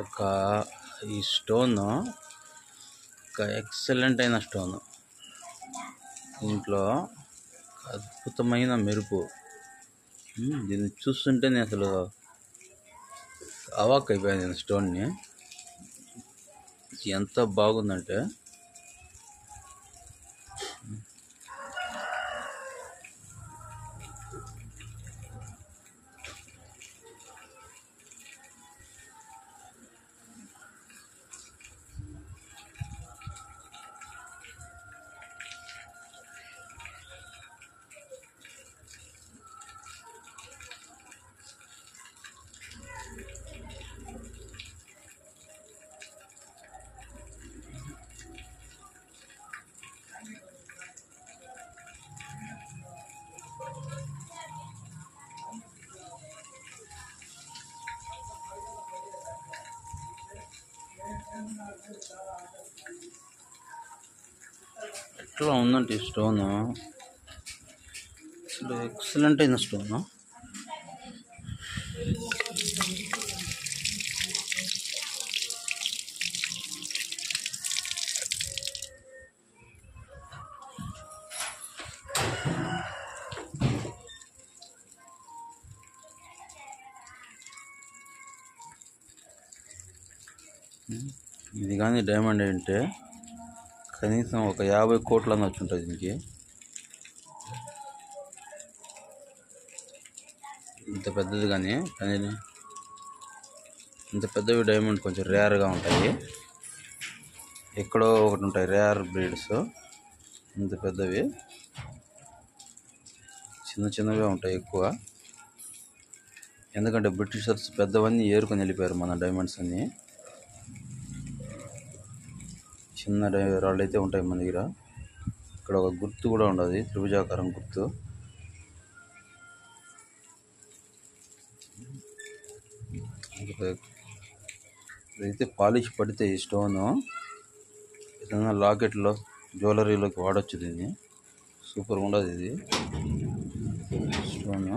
ఒక ఈ స్టోన్ ఒక ఎక్సలెంట్ అయిన స్టోన్. దీంట్లో అద్భుతమైన మెరుపు. దీన్ని చూస్తుంటే నేను అసలు అవాక్ అయిపోయాను. స్టోన్ని ఎంత బాగుందంటే ఎట్లా ఉందంటే ఈ స్టోన్ అసలు ఎక్సలెంట్ అయిన స్టోన్. ఇది కానీ డైమండ్ అంటే కనీసం ఒక 50 కోట్లన్న వచ్చి ఉంటుంది దీనికి. ఇంత పెద్దది కానీ ఇంత పెద్దవి డైమండ్ కొంచెం రేర్గా ఉంటాయి. ఎక్కడో ఒకటి ఉంటాయి రేర్ బ్రీడ్స్. ఇంత పెద్దవి చిన్నవే ఉంటాయి ఎక్కువ. ఎందుకంటే బ్రిటిషర్స్ పెద్దవన్నీ ఏరుకొని వెళ్ళిపోయారు మన డైమండ్స్ అన్నీ. చిన్న రాళ్ళు అయితే ఉంటాయి మన దగ్గర. ఇక్కడ ఒక గుర్తు కూడా ఉండదు, త్రిభుజాకారం గుర్తు. ఇదైతే పాలిష్ పడితే ఈ స్టోను ఏదైనా లాకెట్లో జ్యువెలరీలోకి వాడచ్చు. దీన్ని సూపర్గా ఉండదు ఇది స్టోను.